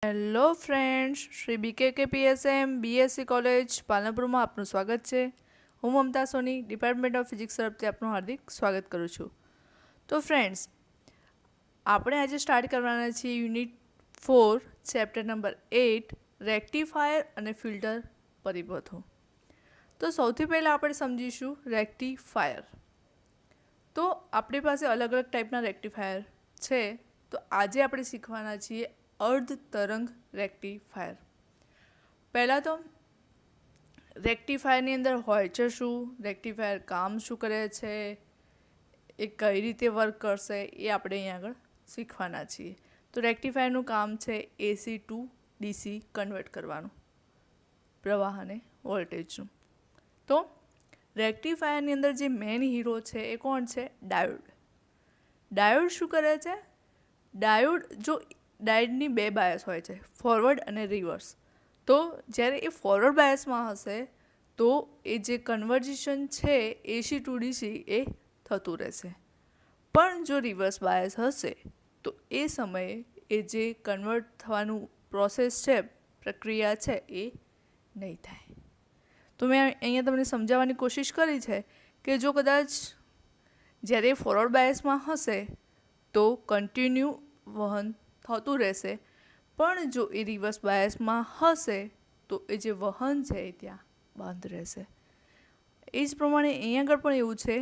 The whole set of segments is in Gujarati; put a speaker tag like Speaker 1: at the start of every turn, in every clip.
Speaker 1: Hello friends, Shri BKKPSM BSc college પાલનપુરમાં આપનું સ્વાગત છે. હું Mamta Soni, department of physics તરફથી આપનું હાર્દિક સ્વાગત કરું છું. તો ફ્રેન્ડ્સ, આપણે આજે સ્ટાર્ટ કરવાના છીએ યુનિટ 4 ચેપ્ટર નંબર 8 રેક્ટિફાયર અને ફિલ્ટર પરિપથો. તો સૌથી પહેલાં આપણે સમજીશું રેક્ટિફાયર. તો આપણી પાસે અલગ અલગ ટાઈપના રેક્ટિફાયર છે. તો આજે આપણે શીખવાના છીએ અર્ધ તરંગ રેક્ટિફાયર. પહેલાં તો રેક્ટિફાયરની અંદર હોય છે શું, રેક્ટિફાયર કામ શું કરે છે, એ કઈ રીતે વર્ક કરશે, એ આપણે અહીંયા આગળ શીખવાના છીએ. તો રેક્ટિફાયરનું કામ છે AC ટુ DC કન્વર્ટ કરવાનું, પ્રવાહ અને વોલ્ટેજનું. તો રેક્ટિફાયરની અંદર જે મેઇન હીરો છે એ કોણ છે? ડાયોડ. ડાયોડ શું કરે છે? ડાયોડની બે બાયસ હોય છે, ફોરવર્ડ અને રિવર્સ. તો જ્યારે એ ફોરવર્ડ બાયસમાં હશે તો એ જે કન્વર્ઝેશન છે AC ટુ DC એ થતું રહેશે. પણ જો રિવર્સ બાયસ હશે તો એ સમયે એ જે કન્વર્ટ થવાનું પ્રોસેસ છે, પ્રક્રિયા છે, એ નહીં થાય. તો મેં અહીંયા તમને સમજાવવાની કોશિશ કરી છે કે જો કદાચ જ્યારે ફોરવર્ડ બાયસમાં હશે તો કન્ટિન્યુ વહન થતું રહેશે, પણ જો એ રિવર્સ બાયસમાં હશે તો એ જે વહન છે એ ત્યાં બંધ રહેશે. એ જ પ્રમાણે અહીંયા આગળ પણ એવું છે,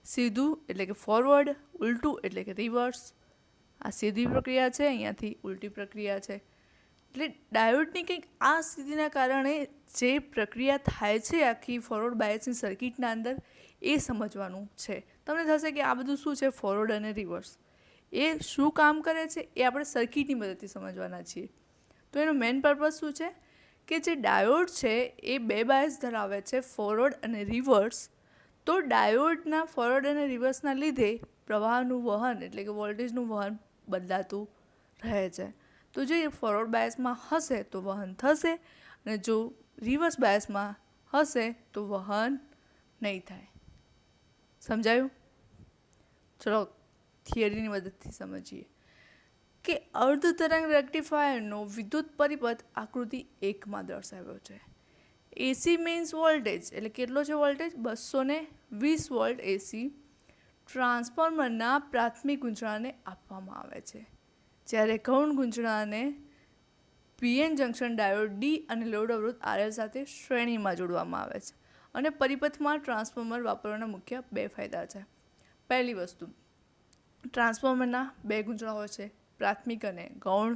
Speaker 1: સીધું એટલે કે ફોરવર્ડ, ઉલટું એટલે કે રિવર્સ. આ સીધી પ્રક્રિયા છે, અહીંયાથી ઉલટી પ્રક્રિયા છે. એટલે ડાયોડની કંઈક આ સ્થિતિના કારણે જે પ્રક્રિયા થાય છે આખી ફોરવર્ડ બાયસની સર્કિટના અંદર, એ સમજવાનું છે. તમને થશે કે આ બધું શું છે, ફોરવર્ડ અને રિવર્સ, એ શું કામ કરે છે એ આપણે સર્કિટની મદદથી સમજવાના છીએ. તો એનો મેઇન પર્પઝ શું છે કે જે ડાયોડ છે એ બે બાયસ ધરાવે છે, ફોરવર્ડ અને રિવર્સ. તો ડાયોડના ફોરવર્ડ અને રિવર્સના લીધે પ્રવાહનું વહન એટલે કે વોલ્ટેજનું વહન બદલાતું રહે છે. તો જે ફોરવર્ડ બાયસમાં હશે તો વહન થશે, અને જો રિવર્સ બાયસમાં હશે તો વહન નહીં થાય. સમજાયું? ચલો થિયરીની મદદથી સમજીએ કે અર્ધ તરંગ રેક્ટિફાયરનો વિદ્યુત પરિપથ આકૃતિ 1માં દર્શાવ્યો છે. AC મીન્સ વોલ્ટેજ, એટલે કેટલો છે વોલ્ટેજ? 220 વોલ્ટ AC ટ્રાન્સફોર્મરના પ્રાથમિક ગુંચળાને આપવામાં આવે છે, જ્યારે ગૌણ ગુંચળાને PN જંકશન ડાયોડ D અને લોડ અવરોધ RL સાથે શ્રેણીમાં જોડવામાં આવે છે. અને પરિપથમાં ટ્રાન્સફોર્મર વાપરવાના મુખ્ય બે ફાયદા છે. પહેલી વસ્તુ, ટ્રાન્સફોર્મરના બે ગુંચળાઓ છે, પ્રાથમિક અને ગૌણ.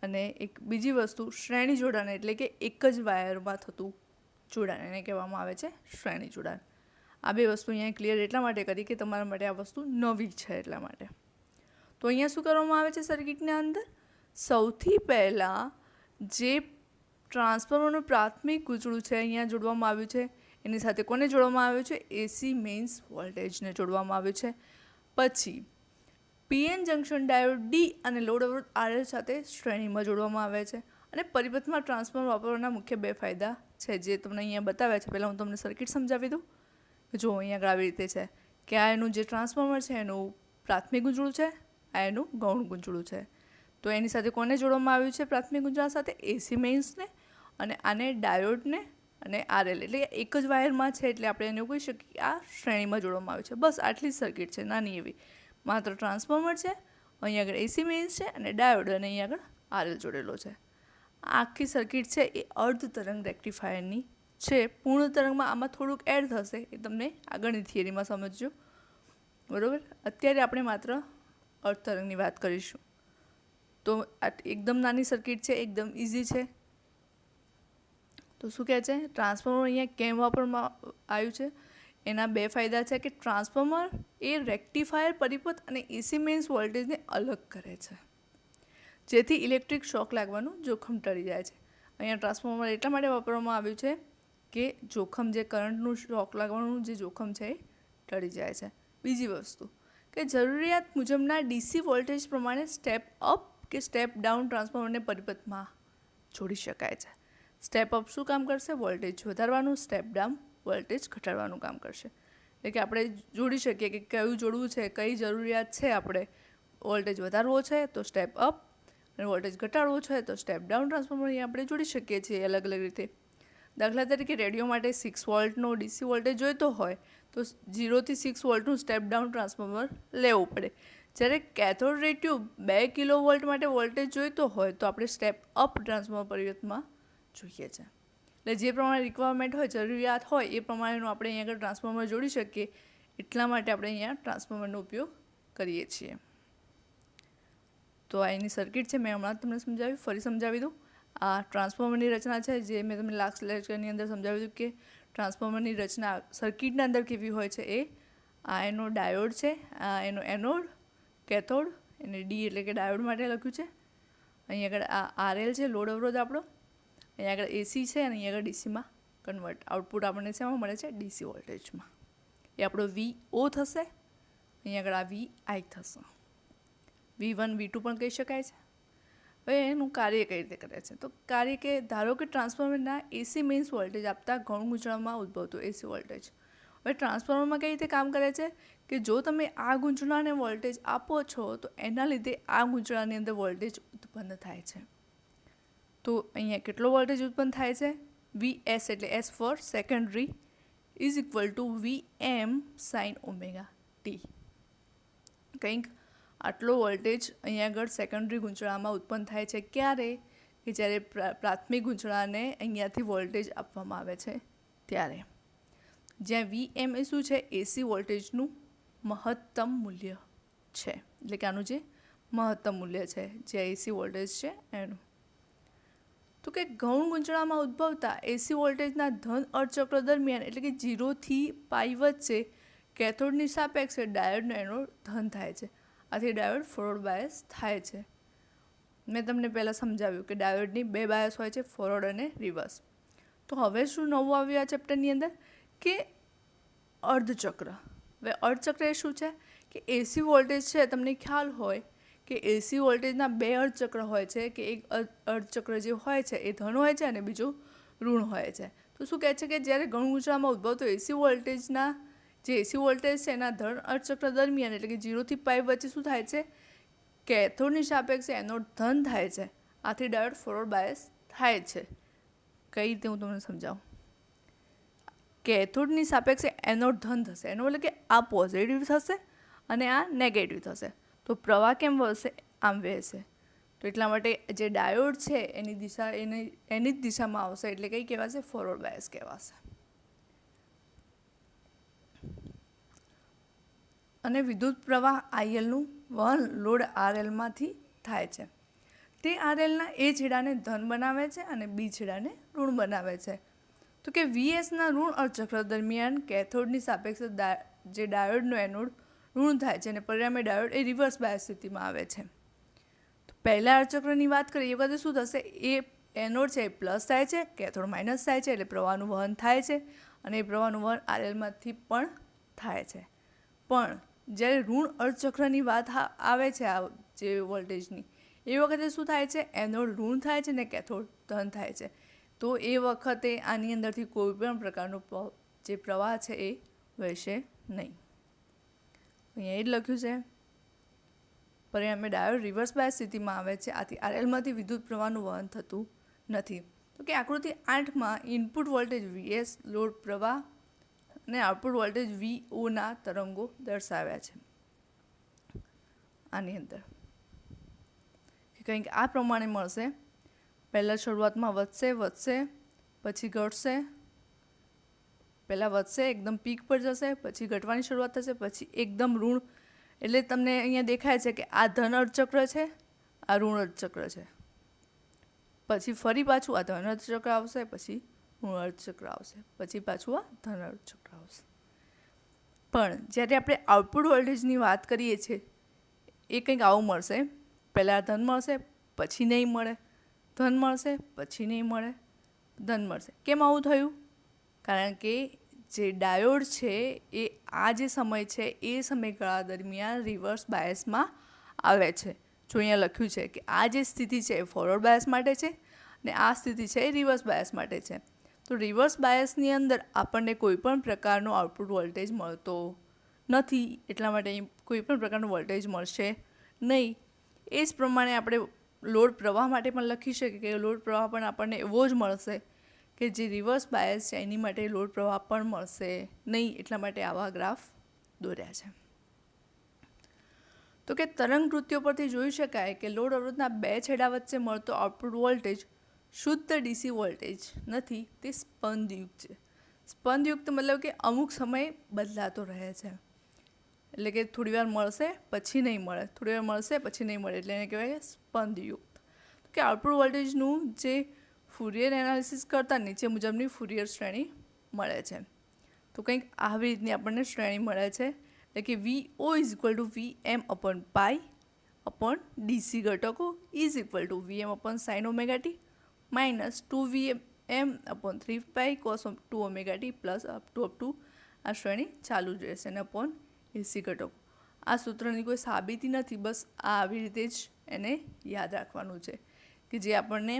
Speaker 1: અને એક બીજી વસ્તુ, શ્રેણી જોડાણ, એટલે કે એક જ વાયરમાં થતું જોડાણ, એને કહેવામાં આવે છે શ્રેણી જોડાણ. આ બે વસ્તુ અહીંયા ક્લિયર એટલા માટે કરી કે તમારા માટે આ વસ્તુ નવી છે એટલા માટે. તો અહીંયા શું કરવામાં આવે છે સર્કિટના અંદર? સૌથી પહેલાં જે ટ્રાન્સફોર્મરનું પ્રાથમિક ગૂંચળું છે અહીંયા જોડવામાં આવ્યું છે, એની સાથે કોને જોડવામાં આવ્યું છે? AC મેઇન્સ વોલ્ટેજને જોડવામાં આવ્યું છે. પછી PN જંકશન ડાયોડ D અને લોડ અવરોધ RL સાથે શ્રેણીમાં જોડવામાં આવે છે. અને પરિપથમાં ટ્રાન્સફોર્મર વાપરવાના મુખ્ય બે ફાયદા છે, જે તમને અહીંયા બતાવ્યા છે. પહેલાં હું તમને સર્કિટ સમજાવી દઉં. જો અહીંયા આગળ આવી રીતે છે કે આ એનું જે ટ્રાન્સફોર્મર છે એનું પ્રાથમિક ગુંચળું છે, આ એનું ગૌણ ગુંચળું છે. તો એની સાથે કોને જોડવામાં આવ્યું છે? પ્રાથમિક ગુંચળા સાથે AC મેઇન્સને, અને આને ડાયોડને અને RL, એટલે એક જ વાયરમાં છે એટલે આપણે એને કહી શકીએ કે આ શ્રેણીમાં જોડવામાં આવ્યું છે. બસ આટલી જ સર્કિટ છે, નાની એવી. માત્ર ટ્રાન્સફોર્મર છે, અહીંયા આગળ AC મેઇન્સ છે, અને ડાયોડ, અને અહીંયા આગળ RL જોડેલો છે. આ આખી સર્કિટ છે એ અર્ધ તરંગ રેક્ટિફાયરની છે. પૂર્ણ તરંગમાં આમાં થોડુંક એડ થશે, એ તમને આગળની થિયરીમાં સમજજો, બરાબર. અત્યારે આપણે માત્ર અર્ધ તરંગની વાત કરીશું. તો એકદમ નાની સર્કિટ છે, એકદમ ઇઝી છે. તો શું કહે છે? ટ્રાન્સફોર્મર અહીંયા કેમ વાપરવામાં આવ્યું છે? એના બે ફાયદા છે કે ટ્રાન્સફોર્મર એ રેક્ટિફાયર પરિપથ અને AC મેઇન્સ વોલ્ટેજને અલગ કરે છે, જેથી ઇલેક્ટ્રિક શોક લાગવાનું જોખમ ટળી જાય છે. અહીંયા ટ્રાન્સફોર્મર એટલા માટે વાપરવામાં આવ્યું છે કે જોખમ, જે કરંટનું શોક લાગવાનું જે જોખમ છે એ ટળી જાય છે. બીજી વસ્તુ કે જરૂરિયાત મુજબના DC વોલ્ટેજ પ્રમાણે સ્ટેપ અપ કે સ્ટેપ ડાઉન ટ્રાન્સફોર્મરને પરિપથમાં જોડી શકાય છે. સ્ટેપ અપ શું કામ કરશે? વોલ્ટેજ વધારવાનું. સ્ટેપ ડાઉન વોલ્ટેજ ઘટાડવાનું કામ કરશે. એટલે કે આપણે જોડી શકીએ કે કયું જોડવું છે, કઈ જરૂરિયાત છે, આપણે વોલ્ટેજ વધારવો છે તો સ્ટેપ અપ, અને વોલ્ટેજ ઘટાડવો છે તો સ્ટેપ ડાઉન ટ્રાન્સફોર્મર અહીં આપણે જોડી શકીએ છીએ અલગ અલગ રીતે. દાખલા તરીકે રેડિયો માટે 6 વોલ્ટનો ડીસી વોલ્ટેજ જોઈતો હોય તો 0 થી 6 વોલ્ટનું સ્ટેપ ડાઉન ટ્રાન્સફોર્મર લેવું પડે. જ્યારે કેથોડ રે ટ્યુબ 2 કિલો વોલ્ટ માટે વોલ્ટેજ જોઈતો હોય તો આપણે સ્ટેપ અપ ટ્રાન્સફોર્મર પરિવર્તનમાં જોઈએ છે. એટલે જે પ્રમાણે રિક્વાયરમેન્ટ હોય, જરૂરિયાત હોય એ પ્રમાણેનું આપણે અહીંયા આગળ ટ્રાન્સફોર્મર જોડી શકીએ. એટલા માટે આપણે અહીંયા ટ્રાન્સફોર્મરનો ઉપયોગ કરીએ છીએ. તો આ એની સર્કિટ છે, મેં હમણાં તમને સમજાવ્યું, ફરી સમજાવી દઉં. આ ટ્રાન્સફોર્મરની રચના છે, જે મેં તમને લાસ્ટ લેક્ચરની અંદર સમજાવ્યું હતું કે ટ્રાન્સફોર્મરની રચના સર્કિટના અંદર કેવી હોય છે. આ એનો ડાયોડ છે, આ એનો એનોડ, કેથોડ, એને ડી એટલે કે ડાયોડ માટે લખ્યું છે. અહીં આગળ આ આરએલ છે, લોડ અવરોધ આપણો. અહીં આગળ એસી છે અને અહીં આગળ ડીસીમાં કન્વર્ટ આઉટપુટ આપણને શેમાં મળે છે? ડીસી વોલ્ટેજમાં. એ આપણો VO થશે. અહીં આગળ આ VI થશે. V1 V2 પણ કહી શકાય છે. હવે એનું કાર્ય કઈ રીતે કરે છે? તો કાર્ય કે ધારો કે ટ્રાન્સફોર્મરના એસી મેઇન્સ વોલ્ટેજ આપતા ઘઉં ગૂંચળામાં ઉદ્ભવતું એસી વોલ્ટેજ. હવે ટ્રાન્સફોર્મરમાં કઈ રીતે કામ કરે છે કે જો તમે આ ગૂંચળાને વોલ્ટેજ આપો છો તો એના લીધે આ ગૂંચળાની અંદર વોલ્ટેજ ઉત્પન્ન થાય છે. તો અહીંયા કેટલો વોલ્ટેજ ઉત્પન્ન થાય છે? VS એટલે S four secondary is equal to VM sign omega T. કંઈક આટલો વોલ્ટેજ અહીંયા આગળ સેકન્ડરી ગૂંચળામાં ઉત્પન્ન થાય છે. ક્યારે? કે જ્યારે પ્રાથમિક ગૂંચળાને અહીંયાથી વોલ્ટેજ આપવામાં આવે છે ત્યારે. જ્યાં VM એ શું છે? એસી વોલ્ટેજનું મહત્તમ મૂલ્ય છે. એટલે કે આનું જે મહત્તમ મૂલ્ય છે, જે એસી વોલ્ટેજ છે એનું. તો કે ગૌણ ગૂંચળામાં ઉદ્ભવતા એસી વોલ્ટેજના ધન અર્ધચક્ર દરમિયાન એટલે કે 0 થી પાઈ વચ્ચે કેથોડની સાપેક્ષે ડાયોડનો એનોડ ધન થાય છે. આથી ડાયોડ ફોરવર્ડ બાયસ થાય છે. મેં તમને પહેલાં સમજાવ્યું કે ડાયોડની 2 બાયસ હોય છે, ફોરવર્ડ અને રિવર્સ. તો હવે શું નવું આવ્યું આ ચેપ્ટરની અંદર કે અર્ધચક્ર. હવે અર્ધચક્ર એ શું છે કે એસી વોલ્ટેજ છે, તમને ખ્યાલ હોય કે એસી વોલ્ટેજના 2 અર્ધચક્ર હોય છે કે એક અર્ધચક્ર જે હોય છે એ ધન હોય છે અને બીજું ઋણ હોય છે. તો શું કહે છે કે જ્યારે ગૌણ ગૂંચળામાં ઉદ્ભવતો એસી વોલ્ટેજના જે એસી વોલ્ટેજ છે એના ધન અર્ધચક્ર દરમિયાન એટલે કે 0 થી પાઈ વચ્ચે શું થાય છે? કેથોડની સાપેક્ષે એનોડ ધન થાય છે. આથી ડાયોડ ફોરવર્ડ બાયસ થાય છે. કઈ રીતે હું તમને સમજાવું? કેથોડની સાપેક્ષે એનોડ ધન થશે, એનો એટલે કે આ પોઝિટિવ થશે અને આ નેગેટિવ થશે. તો પ્રવાહ કેમ વહેશે? આમ વહેશે. તો એટલા માટે જે ડાયોડ છે એની દિશા એની જ દિશામાં આવશે એટલે કઈ કહેવાશે? ફોરવર્ડ બાયસ કહેવાશે. અને વિદ્યુત પ્રવાહ આઈએલનું વહન લોડ આરએલમાંથી થાય છે. તે આરએલના એ છેડાને ધન બનાવે છે અને બી છેડાને ઋણ બનાવે છે. તો કે VSના ઋણ અર્ધચક્ર દરમિયાન કેથોડની સાપેક્ષે જે ડાયોડનો એનોડ ઋણ થાય છે અને પરિણામે ડાયોડ એ રિવર્સ બાયસ સ્થિતિમાં આવે છે. તો પહેલા અર્ધચક્રની વાત કરીએ એ વખતે શું થશે? એ એનોડ છે એ પ્લસ થાય છે, કેથોડ માઇનસ થાય છે, એટલે પ્રવાહનું વહન થાય છે અને એ પ્રવાહનું વહન આરએલમાંથી પણ થાય છે. પણ જ્યારે ઋણ અર્ધચક્રની વાત આવે છે આ જે વોલ્ટેજની, એ વખતે શું થાય છે? એનોડ ઋણ થાય છે ને કેથોડ ધન થાય છે. તો એ વખતે આની અંદરથી કોઈ પણ પ્રકારનો જે પ્રવાહ છે એ વહેશે નહીં. અહીંયા એ જ લખ્યું છે. પરિણામે ડાયોડ રિવર્સ બાયસ સ્થિતિમાં આવે છે. આથી આરએલમાંથી વિદ્યુત પ્રવાહનું વહન થતું નથી. તો કે આકૃતિ 8માં ઇનપુટ વોલ્ટેજ VS, લોડ પ્રવાહ અને આઉટપુટ વોલ્ટેજ VOના તરંગો દર્શાવ્યા છે. આની અંદર કંઈક આ પ્રમાણે મળશે. પહેલાં શરૂઆતમાં વધશે, પછી ઘટશે. પહેલાં વધશે, એકદમ પીક પર જશે, પછી ઘટવાની શરૂઆત થશે, પછી એકદમ ઋણ. એટલે તમને અહીંયા દેખાય છે કે આ ધન અર્ધચક્ર છે, આ ઋણ અર્ધચક્ર છે. પછી ફરી પાછું આ ધન અર્ધચક્ર આવશે, પછી ઋણ અર્ધચક્ર આવશે, પછી પાછું આ ધન અર્ધચક્ર આવશે. પણ જ્યારે આપણે આઉટપુટ વોલ્ટેજની વાત કરીએ છીએ એ કંઈક આવું મળશે. પહેલાં ધન મળશે, પછી નહીં મળે, ધન મળશે, પછી નહીં મળે, ધન મળશે. કેમ આવું થયું? કારણ કે જે ડાયોડ છે એ આ જે સમય છે એ સમયગાળા દરમિયાન રિવર્સ બાયસમાં આવે છે. જો અહીંયા લખ્યું છે કે આ જે સ્થિતિ છે એ ફોરવર્ડ બાયસ માટે છે અને આ સ્થિતિ છે એ રિવર્સ બાયસ માટે છે. તો રિવર્સ બાયસની અંદર આપણને કોઈ પણ પ્રકારનો આઉટપુટ વોલ્ટેજ મળતો નથી. એટલા માટે અહીં કોઈ પણ પ્રકારનો વોલ્ટેજ મળશે નહીં. એ જ પ્રમાણે આપણે લોડ પ્રવાહ માટે પણ લખી શકીએ કે લોડ પ્રવાહ પણ આપણને એવો જ મળશે કે જે રિવર્સ બાયસ છે એની માટે લોડ પ્રવાહ પણ મળશે નહીં, એટલા માટે આવા ગ્રાફ દોર્યા છે. તો કે તરંગ કૃત્યો પરથી જોઈ શકાય કે લોડ અવરોધના બે છેડા વચ્ચે મળતો આઉટપુટ વોલ્ટેજ શુદ્ધ ડીસી વોલ્ટેજ નથી, તે સ્પંદયુક્ત છે. સ્પંદયુક્ત મતલબ કે અમુક સમય બદલાતો રહે છે, એટલે કે થોડી વાર મળશે પછી નહીં મળે, થોડી વાર મળશે પછી નહીં મળે, એટલે એને કહેવાય સ્પંદયુક્ત. કે આઉટપુટ વોલ્ટેજનું જે ફુરિયર એનાલિસિસ કરતાં નીચે મુજબની ફુરિયર શ્રેણી મળે છે. તો કંઈક આવી રીતની આપણને શ્રેણી મળે છે, એટલે કે VO is equal to VM upon pi upon DC ઘટકો is equal to VM upon sine omega t minus 2VM upon 3 pi cos 2 omega t plus up to આ શ્રેણી ચાલુ જ રહેશે અને અપોન એસી ઘટકો. આ સૂત્રની કોઈ સાબિતી નથી, બસ આ આવી રીતે જ એને યાદ રાખવાનું છે કે જે આપણને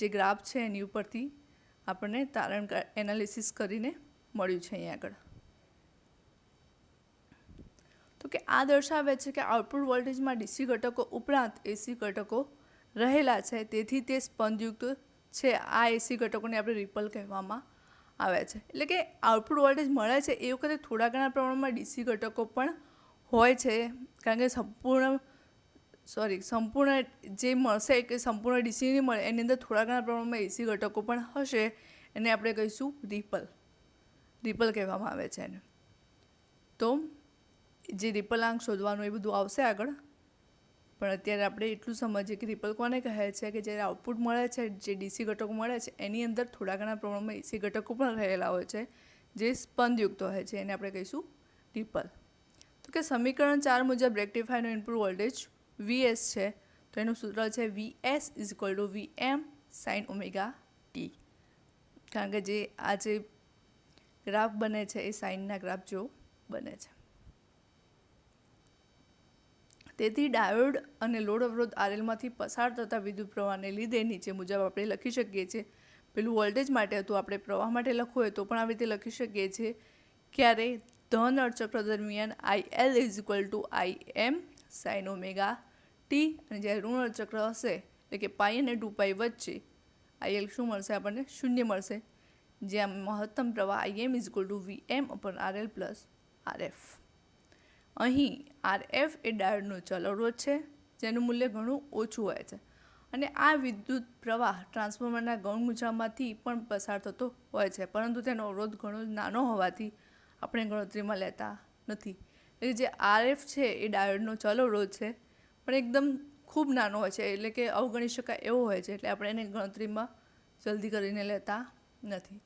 Speaker 1: જે ગ્રાફ છે એની ઉપરથી આપણને તારણ એનાલિસિસ કરીને મળ્યું છે અહીંયા આગળ. તો કે આ દર્શાવે છે કે આઉટપુટ વોલ્ટેજમાં ડીસી ઘટકો ઉપરાંત એસી ઘટકો રહેલા છે, તેથી તે સ્પંદયુક્ત છે. આ એસી ઘટકોને આપણે રિપલ કહેવામાં આવે છે. એટલે કે આઉટપુટ વોલ્ટેજ મળે છે એ વખતે થોડા ઘણા પ્રમાણમાં ડીસી ઘટકો પણ હોય છે, કારણ કે સંપૂર્ણ જે મળશે કે સંપૂર્ણ ડીસી નહીં મળે એની અંદર થોડા ઘણા પ્રમાણમાં એસી ઘટકો પણ હશે, એને આપણે કહીશું રિપલ કહેવામાં આવે છે એને. તો જે રિપલાંક શોધવાનું એ બધું આવશે આગળ, પણ અત્યારે આપણે એટલું સમજીએ કે રિપલ કોને કહે છે કે જ્યારે આઉટપુટ મળે છે, જે ડીસી ઘટકો મળે છે એની અંદર થોડા ઘણા પ્રમાણમાં એસી ઘટકો પણ રહેલા હોય છે જે સ્પંદયુક્ત હોય છે, એને આપણે કહીશું રિપલ. તો કે સમીકરણ 4 મુજબ રેક્ટિફાયરનો ઇનપુટ વોલ્ટેજ VS છે, તો એનું સૂત્ર છે VS is equal to VM sign omega T, કારણ કે જે આ જે ગ્રાફ બને છે એ સાઇનના ગ્રાફ જેવો બને છે. તેથી ડાયોડ અને લોડ અવરોધ RLમાંથી પસાર થતા વિદ્યુત પ્રવાહને લીધે નીચે મુજબ આપણે લખી શકીએ છીએ. પેલું વોલ્ટેજ માટે હતું, આપણે પ્રવાહ માટે લખવું હોય તો પણ આવી રીતે લખી શકીએ છીએ. ક્યારે ધન અર્ધચક્ર દરમિયાન IL is equal two IM sign omega T, અને જ્યારે ઋણ અર્ધચક્ર હશે એટલે કે પાઈ અને 2 પાઈ વચ્ચે IL શું મળશે આપણને? શૂન્ય મળશે, જ્યાં મહત્તમ પ્રવાહ IM is equal to VM upon RL plus RF. અહીં RF એ ડાયોડનો ચલ અવરોધ છે જેનું મૂલ્ય ઘણું ઓછું હોય છે, અને આ વિદ્યુત પ્રવાહ ટ્રાન્સફોર્મરના ગૌણગુંજામાંથી પણ પસાર થતો હોય છે, પરંતુ તેનો અવરોધ ઘણો નાનો હોવાથી આપણે ગણતરીમાં લેતા નથી. એટલે જે RF છે એ ડાયોડનો ચલ અવરોધ છે, પણ એકદમ ખૂબ નાનો હોય છે, એટલે કે અવગણી શકાય એવો હોય છે, એટલે આપણે એને ગણતરીમાં જલ્દી કરીને લેતા નથી.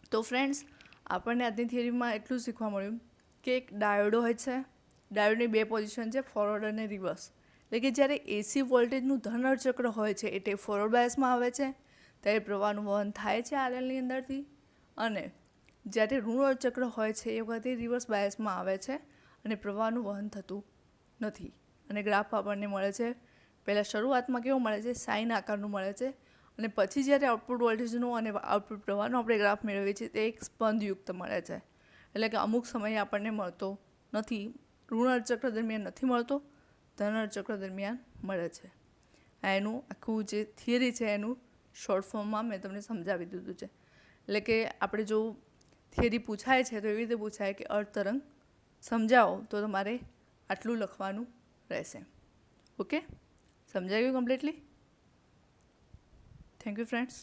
Speaker 1: તો ફ્રેન્ડ્સ, આપણને આજની થિયરીમાં એટલું શીખવા મળ્યું કે એક ડાયોડો હોય છે, ડાયોડની બે પોઝિશન છે, ફોરવર્ડ અને રિવર્સ. એટલે કે જ્યારે એસી વોલ્ટેજનું ધન અર્ધચક્ર હોય છે એટલે ફોરવર્ડ બાયસમાં આવે છે, ત્યારે પ્રવાહનું વહન થાય છે RLની અંદરથી, અને જ્યારે ઋણ અર્ધચક્ર હોય છે એ વખતે રિવર્સ બાયસમાં આવે છે અને પ્રવાહનું વહન થતું નથી. અને ગ્રાફ આપણને મળે છે, પહેલાં શરૂઆતમાં કેવો મળે છે? સાઇન આકારનું મળે છે, અને પછી જ્યારે આઉટપુટ વોલ્ટેજનું અને આઉટપુટ પ્રવાહનો આપણે ગ્રાફ મેળવીએ છીએ તે એક સ્પંદયુક્ત મળે છે. એટલે કે અમુક સમયે આપણને મળતો નથી, ઋણ અર્ધચક્ર દરમિયાન નથી મળતો, ધન અર્ધચક્ર દરમિયાન મળે છે. આ એનું આખું જે થિયરી છે એનું શોર્ટ ફોર્મમાં મેં તમને સમજાવી દીધું છે. એટલે કે આપણે જો થિયરી પૂછાય છે તો એવી રીતે પૂછાય કે અર્ધ તરંગ સમજાવો, તો તમારે આટલું લખવાનું રહેશે. ઓકે, સમજાઈ ગયું કમ્પ્લીટલી? Thank you friends.